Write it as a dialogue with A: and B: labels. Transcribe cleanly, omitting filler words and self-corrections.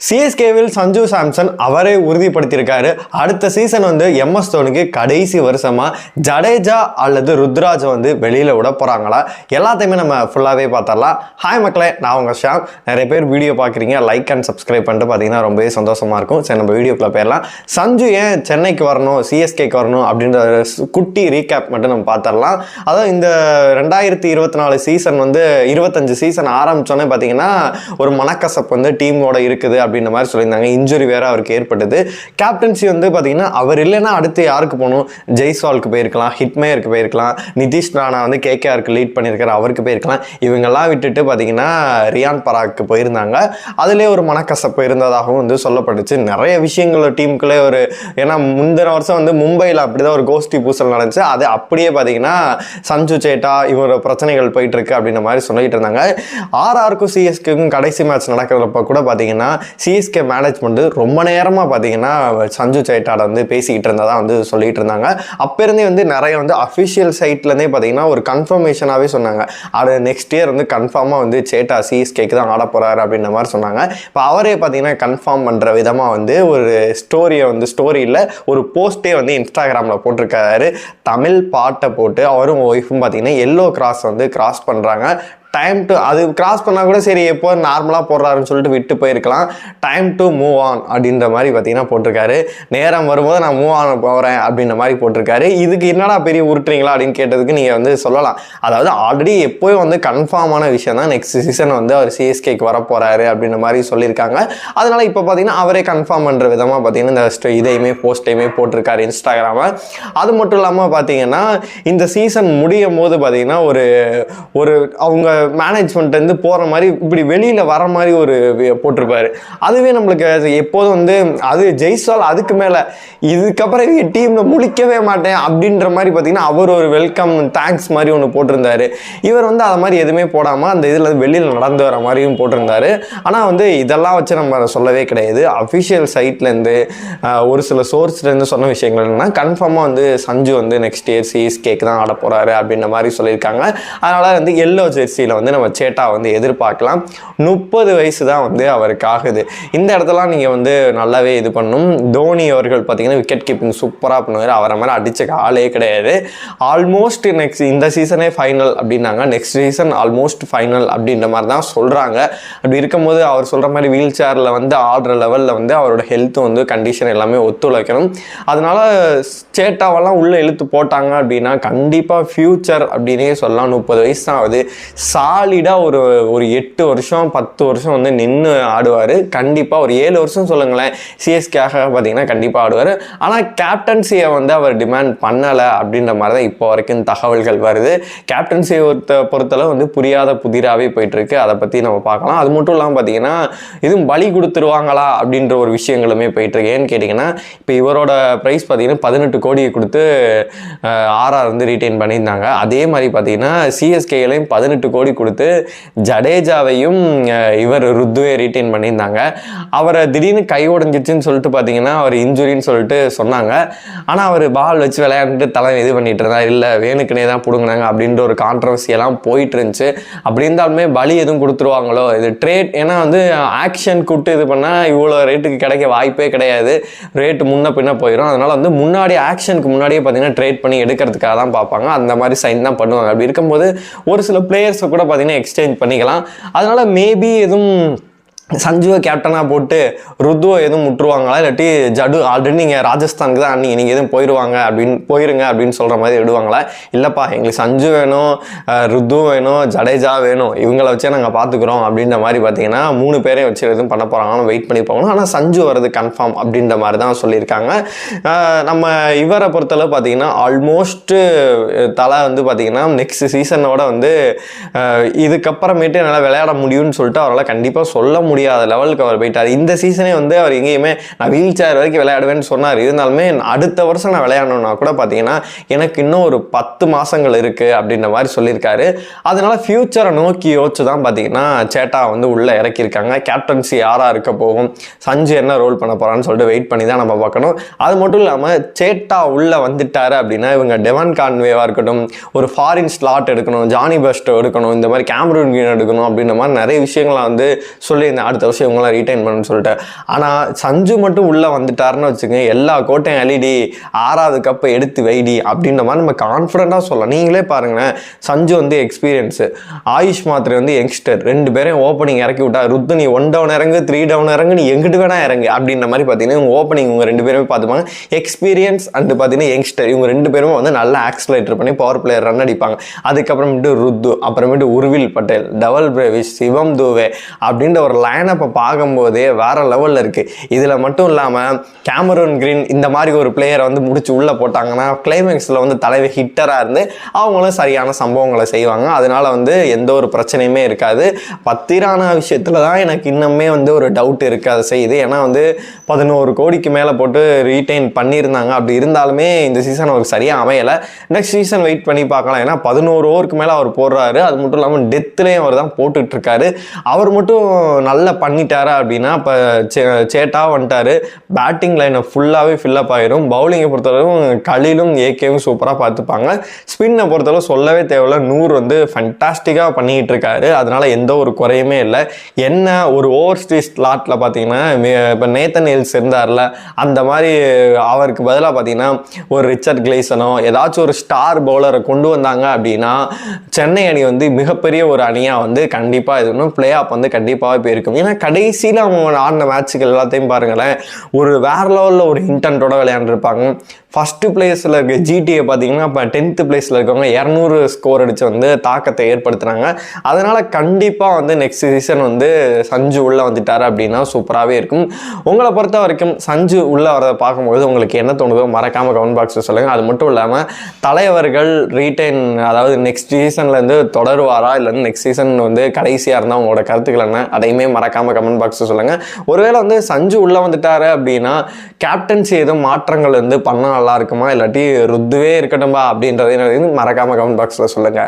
A: சிஎஸ்கேவில் சஞ்சு சாம்சன் அவரே உறுதிப்படுத்தியிருக்காரு. அடுத்த சீசன் வந்து எம்எஸ் தோனிக்கு கடைசி வருஷமா ஜடேஜா அல்லது ருத்ராஜ் வந்து வெளியில விட போறாங்களா, எல்லாத்தையுமே நம்ம ஃபுல்லாவே பார்த்தரலாம். ஹாய் மக்களே, நான் உங்க ஷாம். நிறைய பேர் வீடியோ பார்க்குறீங்க, லைக் அண்ட் சப்ஸ்கிரைப் பண்ணிட்டு பார்த்தீங்கன்னா ரொம்பவே சந்தோஷமா இருக்கும். சரி, நம்ம வீடியோக்குள்ள போயிடலாம். சஞ்சு ஏன் சென்னைக்கு வரணும், சிஎஸ்கேக்கு வரணும் அப்படின்ற குட்டி ரீகேப் மட்டும் நம்ம பார்த்தரலாம். அதாவது இந்த 2024 சீசன் வந்து 25 சீசன் ஆரம்பிச்சோன்னே பார்த்தீங்கன்னா ஒரு மனக்கசப்பு வந்து டீமோட இருக்குது அப்படின்ற மாதிரி சொல்லியிருந்தாங்க. இன்ஜுரி வேற அவருக்கு ஏற்பட்டது. கேப்டன்சி வந்து பார்த்தீங்கன்னா அவர் இல்லைன்னா அடுத்து யாருக்கு போகணும்? ஜெய்ஸ்வாலுக்கு போயிருக்கலாம், ஹிட்மேயருக்கு போயிருக்கலாம், நிதிஷ் ராணா வந்து கேகேஆருக்கு லீட் பண்ணியிருக்காரு, அவருக்கு போயிருக்கலாம். இவங்கெல்லாம் விட்டுட்டு பார்த்தீங்கன்னா ரியான் பராக்கு போயிருந்தாங்க. அதுலேயே ஒரு மனக்கசப்பு இருந்ததாகவும் வந்து சொல்லப்பட்டுச்சு. நிறைய விஷயங்கள் டீமுக்குள்ளே ஒரு, ஏன்னா முந்தின வருஷம் வந்து மும்பையில் அப்படிதான் ஒரு கோஷ்டி பூசல் நடந்துச்சு. அது அப்படியே பார்த்தீங்கன்னா சஞ்சு சேட்டா இவரோட பிரச்சனைகள் போயிட்டு இருக்கு அப்படின்ற மாதிரி சொல்லிட்டு இருந்தாங்க. ஆர்ஆருக்கும் சிஎஸ்கேக்கும் கடைசி மேட்ச் நடக்கிறப்ப கூட பார்த்தீங்கன்னா சிஎஸ்கே மேனேஜ்மெண்ட் ரொம்ப நேரமாக பார்த்தீங்கன்னா சஞ்சு சேட்டாட வந்து பேசிக்கிட்டு இருந்ததா வந்து சொல்லிட்டு இருந்தாங்க. அப்போருந்தே வந்து நிறைய வந்து அஃபிஷியல் சைட்லேருந்தே பார்த்தீங்கன்னா ஒரு கன்ஃபர்மேஷனாகவே சொன்னாங்க. அது நெக்ஸ்ட் இயர் வந்து கன்ஃபார்மாக வந்து சேட்டா சிஎஸ்கேக்கு தான் ஆட போகிறாரு அப்படின்ற மாதிரி சொன்னாங்க. இப்போ அவரே பார்த்தீங்கன்னா கன்ஃபார்ம் பண்ணுற விதமாக வந்து ஒரு ஸ்டோரியில் ஒரு போஸ்ட்டே வந்து இன்ஸ்டாகிராமில் போட்டிருக்காரு. தமிழ் பாட்டை போட்டு அவரும் ஒய்ஃபும் பார்த்தீங்கன்னா எல்லோ கிராஸ் வந்து கிராஸ் பண்ணுறாங்க. டைம் டு, அது கிராஸ் பண்ணால் கூட சரி எப்போ நார்மலாக போடுறாருன்னு சொல்லிட்டு விட்டு போயிருக்கலாம். டைம் டு மூவ் ஆன் அப்படின்ற மாதிரி பார்த்தீங்கன்னா போட்டிருக்காரு. நேரம் வரும்போது நான் மூவ் ஆன் போகிறேன் அப்படின்ற மாதிரி போட்டிருக்காரு. இதுக்கு என்னடா பெரிய உருட்டுறீங்களா அப்படின்னு கேட்டதுக்கு நீங்கள் வந்து சொல்லலாம். அதாவது ஆல்ரெடி எப்போயும் வந்து கன்ஃபார்மான விஷயம் தான் நெக்ஸ்ட் சீசன் வந்து அவர் சிஎஸ்கேக்கு வர போகிறாரு அப்படின்ற மாதிரி சொல்லியிருக்காங்க. அதனால இப்போ பார்த்தீங்கன்னா அவரே கன்ஃபார்ம் பண்ணுற விதமாக பார்த்தீங்கன்னா இந்த இதையுமே போஸ்ட்டையுமே போட்டிருக்காரு இன்ஸ்டாகிராமில். அது மட்டும் இல்லாமல் பார்த்தீங்கன்னா இந்த சீசன் முடியும் போது பார்த்தீங்கன்னா ஒரு அவங்க மேனேஜ்மெண்ட் வந்து போகிற மாதிரி இப்படி வெளியில் வர மாதிரி ஒரு போட்டிருப்பாரு. அதுவே நம்மளுக்கு எப்போதும் வந்து அது ஜெய்ஸ்வால் அதுக்கு மேலே இதுக்கப்புறம் டீமில் முழிக்கவே மாட்டேன் அப்படின்ற மாதிரி பார்த்தீங்கன்னா அவர் ஒரு வெல்கம் தேங்க்ஸ் மாதிரி ஒன்று போட்டிருந்தாரு. இவர் வந்து அதை மாதிரி எதுவுமே போடாமல் அந்த இதில் வெளியில் நடந்து வர மாதிரியும் போட்டிருந்தாரு. ஆனால் வந்து இதெல்லாம் வச்சு நம்ம சொல்லவே கிடையாது. அஃபிஷியல் சைட்லேருந்து ஒரு சில சோர்ஸ்லேருந்து சொன்ன விஷயங்கள் என்னன்னா கன்ஃபார்மாக வந்து சஞ்சு வந்து நெக்ஸ்ட் இயர் சிஎஸ்கேக்கு தான் ஆட போகிறாரு அப்படின்ற மாதிரி சொல்லியிருக்காங்க. அதனால் வந்து எல்லோ ஜெர்சியில் வந்து நம்ம சேட்டா வந்து எதிர்பார்க்கலாம். 30 வயசு தான் வந்து அவருக்கு ஆகுது. இந்த இடத்துலாம் நீங்கள் வந்து நல்லாவே இது பண்ணணும். தோனி அவர்கள் பார்த்தீங்கன்னா விக்கெட் கீப்பிங் சூப்பராக பண்ணுவார். அவரை மாதிரி அடிச்ச ஆளே கிடையாது. ஆல்மோஸ்ட் நெக்ஸ்ட் இந்த சீசனே ஃபைனல் அப்படின்னாங்க. நெக்ஸ்ட் சீசன் ஆல்மோஸ்ட் ஃபைனல் அப்படின்ற மாதிரி தான் சொல்கிறாங்க. அப்படி இருக்கும்போது அவர் சொல்கிற மாதிரி வீல் சேரில் வந்து ஆடுற லெவலில் வந்து அவரோட ஹெல்த்தும் வந்து கண்டிஷன் எல்லாமே ஒத்துழைக்கணும். அதனால சேட்டாவெல்லாம் உள்ளே இழுத்து போட்டாங்க அப்படின்னா கண்டிப்பாக ஃபியூச்சர் அப்படின்னே சொல்லலாம். 30 வயசு தான் ஆகுது. சாலிடாக ஒரு 8 வருஷம் 10 வருஷம் வந்து நின்று ஆடுவார். கண்டிப்பாக ஒரு 7 வருஷம் சொல்லுங்களேன் சிஎஸ்கேக்காக பார்த்தீங்கன்னா கண்டிப்பாக ஆடுவார். ஆனால் கேப்டன்சியை வந்து அவர் டிமாண்ட் பண்ணலை அப்படின்ற மாதிரி தான் இப்போ வரைக்கும் தகவல்கள் வருது. கேப்டன்சியை பொறுத்தளவு வந்து புரியாத புதிராகவே போயிட்டுருக்கு. அதை பற்றி நம்ம பார்க்கலாம். அது மட்டும் இல்லாமல் பார்த்தீங்கன்னா இதுவும் பலி கொடுத்துருவாங்களா அப்படின்ற ஒரு விஷயங்களுமே போயிட்டுருக்கு. ஏன்னு கேட்டிங்கன்னா இப்போ இவரோட ப்ரைஸ் பார்த்தீங்கன்னா 18 கோடியை கொடுத்து ஆர்ஆர் வந்து ரீட்டைன் பண்ணியிருந்தாங்க. அதே மாதிரி பார்த்தீங்கன்னா சிஎஸ்கேலையும் 18 கோடி கொடுத்து ஜடேஜாவையும் இவர் ருத்துவை ரீட்டைன் பண்ணியிருந்தாங்க. அவரை திடீர்னு கை உடஞ்சிச்சுன்னு சொல்லிட்டு பார்த்தீங்கன்னா அவர் இன்ஜுரின்னு சொல்லிட்டு சொன்னாங்க. ஆனால் அவர் பால் வச்சு விளையாண்டுட்டு தலை இது பண்ணிட்டு இருந்தார். இல்லை வேணுக்குனே தான் பிடுங்கினாங்க அப்படின்ற ஒரு கான்ட்ரவர்சியெல்லாம் போயிட்டு இருந்துச்சு. அப்படி இருந்தாலுமே பலி எதுவும் கொடுத்துருவாங்களோ இது ட்ரேட், ஏன்னா வந்து ஆக்ஷன் கூட்டு இது பண்ணால் இவ்வளோ ரேட்டுக்கு கிடைக்க வாய்ப்பே கிடையாது. ரேட்டு முன்ன பின்ன போயிடும். அதனால் வந்து முன்னாடி ஆக்ஷனுக்கு முன்னாடியே பார்த்தீங்கன்னா ட்ரேட் பண்ணி எடுக்கிறதுக்காக தான் பார்ப்பாங்க. அந்த மாதிரி சைன் தான் பண்ணுவாங்க. அப்படி இருக்கும்போது ஒரு சில பிளேயர்ஸை கூட பார்த்தீங்கன்னா எக்ஸ்சேஞ்ச் பண்ணிக்கலாம். அதனால மேபி எதுவும் சஞ்சுவை கேப்டனாக போட்டு ருத்துவை எதுவும் முட்டுருவாங்களா, இல்லாட்டி ஜடு ஆல்ரெடி நீங்கள் ராஜஸ்தானுக்கு தான் நீங்கள் எதுவும் போயிருங்க அப்படின்னு சொல்கிற மாதிரி விடுவாங்களா? இல்லைப்பா எங்களுக்கு சஞ்சு வேணும், ருத்து வேணும், ஜடேஜா வேணும், இவங்களை வச்சே நாங்கள் பார்த்துக்குறோம் அப்படின்ற மாதிரி பார்த்தீங்கன்னா 3 பேரையும் வச்சு எதுவும் பண்ண போகிறாங்கன்னு வெயிட் பண்ணி போகணும். ஆனால் சஞ்சு வர்றது கன்ஃபார்ம் அப்படின்ற மாதிரி தான் சொல்லியிருக்காங்க. நம்ம இவரை பொறுத்தளவு பார்த்தீங்கன்னா ஆல்மோஸ்ட்டு தலை வந்து பார்த்தீங்கன்னா நெக்ஸ்ட் சீசனோட வந்து இதுக்கப்புறமேட்டு என்னால் விளையாட முடியும்னு சொல்லிட்டு அவரால் கண்டிப்பாக சொல்ல முடியும். முடியாத லெவலுக்கு அவர் போயிட்டார். இந்த சீசனே வந்து அவர் எங்கேயுமே நான் வீல் சேர் வரைக்கும் விளையாடுவேன்னு சொன்னார். இருந்தாலுமே அடுத்த வருஷம் நான் விளையாடணும்னா கூட பார்த்தீங்கன்னா எனக்கு இன்னும் ஒரு 10 மாதங்கள் இருக்குது அப்படின்ற மாதிரி சொல்லியிருக்காரு. அதனால ஃபியூச்சரை நோக்கி யோசிச்சு தான் பார்த்தீங்கன்னா சேட்டா வந்து உள்ளே இறக்கியிருக்காங்க. கேப்டன்சி யாராக இருக்க போகும், சஞ்சு என்ன ரோல் பண்ண போகிறான்னு சொல்லிட்டு வெயிட் பண்ணி தான் நம்ம பார்க்கணும். அது மட்டும் இல்லாமல் சேட்டா உள்ளே வந்துட்டாரு அப்படின்னா இவங்க டெவன் கான்வேவாக இருக்கட்டும், ஒரு ஃபாரின் ஸ்லாட் எடுக்கணும், ஜானி பெஸ்ட் எடுக்கணும், இந்த மாதிரி கேமரூன் கிரீன் எடுக்கணும் அப்படின்ற மாதிரி நிறைய விஷயங்களை வந்து சொல்லியிருந்தேன். அடுத்த வருஷம் இவங்களாம் ரீட்டைன் பண்ணணும்னு சொல்லிட்டு. ஆனால் சஞ்சு மட்டும் உள்ளே வந்துட்டாருன்னு வச்சுக்கோங்க, எல்லா கோட்டையும் அழிடி, 6வது கப்பை எடுத்து வைடி அப்படின்ற மாதிரி நம்ம கான்ஃபிடென்ட்டாக சொல்லலாம். நீங்களே பாருங்களேன், சஞ்சு வந்து எக்ஸ்பீரியன்ஸு, ஆயுஷ் மாத்திரை வந்து யங்ஸ்டர், 2 பேரையும் ஓப்பனிங் இறக்கி விட்டா, ருத்து நீ 1 டவுன் இறங்கு 3 டவுன் இறங்கு, நீ எங்கிட்டு வேணா இறங்கு அப்படின்ற மாதிரி பார்த்தீங்கன்னா இவங்க ஓப்பனிங் இவங்க 2 பேருமே பார்த்துப்பாங்க. எக்ஸ்பீரியன்ஸ் அண்ட் பார்த்தீங்கன்னா யங்ஸ்டர், இவங்க 2 பேருமே வந்து நல்லா ஆக்சிலேட்டர் பண்ணி பவர் பிளேயர் ரன் அடிப்பாங்க. அதுக்கப்புறமேட்டு ருத்து, அப்புறமேட்டு உர்வில் பட்டேல், டவல் பிரேவிஷ், சிவம் தூவே அப்படின்ற ஒரு லைனப்பை பார்க்கும்போதே வேற லெவலில் இருக்குது. இதில் மட்டும் இல்லாமல் கேமரூன் கிரீன் இந்த மாதிரி ஒரு பிளேயரை வந்து முடிச்சு உள்ளே போட்டாங்கன்னா கிளைமேக்ஸில் வந்து தலைவர் ஹிட்டராக இருந்து அவங்களும் சரியான சம்பவங்களை செய்வாங்க. அதனால வந்து எந்த ஒரு பிரச்சனையுமே இருக்காது. பத்திரான விஷயத்தில் தான் எனக்கு இன்னுமே வந்து ஒரு டவுட் இருக்குது அதை செய்யுது. ஏன்னா வந்து 11 கோடிக்கு மேலே போட்டு ரீட்டைன் பண்ணியிருந்தாங்க. அப்படி இருந்தாலுமே இந்த சீசன் அவருக்கு சரியாக அமையலை. நெக்ஸ்ட் சீசன் வெயிட் பண்ணி பார்க்கலாம். ஏன்னா 11 ஓவருக்கு மேலே அவர் போடுறாரு. அது மட்டும் இல்லாமல் டெத்துலேயும் அவர் தான் போட்டுட்ருக்காரு. அவர் மட்டும் நல்லா பண்ணிட்டாரா அப்படின்னா இப்போ சேட்டா வந்துட்டாரு, பேட்டிங் லைனை ஃபுல்லாகவே ஃபில்லப் ஆகிடும். பவுலிங்கை பொறுத்தளவும் கலிலும் ஏகேவும் சூப்பராக பார்த்துப்பாங்க. ஸ்பின்னை பொறுத்தளவு சொல்லவே தேவையில்ல, 100 வந்து ஃபண்டாஸ்டிக்காக பண்ணிக்கிட்டு இருக்காரு. அதனால எந்த ஒரு குறையுமே இல்லை. என்ன ஒரு ஓவர்ஸ்டீஸ் ஸ்லாட்டில் பார்த்தீங்கன்னா இப்போ நேத்தன் ஹில்ஸ் இருந்தார்ல, அந்த மாதிரி அவருக்கு பதிலாக பார்த்தீங்கன்னா ஒரு ரிச்சர்ட் கிளேசனோ ஏதாச்சும் ஒரு ஸ்டார் பவுலரை கொண்டு வந்தாங்க அப்படின்னா சென்னை அணி வந்து மிகப்பெரிய ஒரு அணியாக வந்து கண்டிப்பாக இது ஒன்றும் பிளே ஆஃப் வந்து கண்டிப்பாகவே போயிருக்கும். ஏன்னா கடைசியில் அவங்க ஆடின மேட்சுகள் எல்லாத்தையும் பாருங்களேன், ஒரு வேற லெவலில் ஒரு இன்டென்ட்டோட விளையாண்டுருப்பாங்க. ஃபஸ்ட்டு பிளேஸில் இருக்க ஜிடிஏ பார்த்தீங்கன்னா இப்போ 10th பிளேஸில் இருக்கவங்க 200 ஸ்கோர் அடித்து வந்து தாக்கத்தை ஏற்படுத்துனாங்க. அதனால் கண்டிப்பாக வந்து நெக்ஸ்ட் சீசன் வந்து சஞ்சு உள்ளே வந்துட்டார் அப்படின்னா சூப்பராகவே இருக்கும். உங்களை பொறுத்த வரைக்கும் சஞ்சு உள்ளே வரதை பார்க்கும்போது உங்களுக்கு என்ன தோணுதோ மறக்காமல் கமெண்ட் பாக்ஸில் சொல்லுங்கள். அது மட்டும் இல்லாமல் தலைவர்கள் ரீட்டைன், அதாவது நெக்ஸ்ட் சீசன்லேருந்து தொடருவாரா இல்லைன்னு நெக்ஸ்ட் சீசன் வந்து கடைசியாக இருந்தால் உங்களோட கருத்துக்கள் என்ன, அதையுமே மறக்காமல் கமெண்ட் பாக்ஸில் சொல்லுங்கள். ஒருவேளை வந்து சஞ்சு உள்ளே வந்துட்டாரு அப்படின்னா கேப்டன்சி எதுவும் மாற்றங்கள் வந்து பண்ண நல்லா இருக்குமா, இல்லாட்டி ருத்துவே இருக்கட்டும்பா அப்படின்றத மறக்காம கமெண்ட் பாக்ஸ்ல சொல்லுங்க.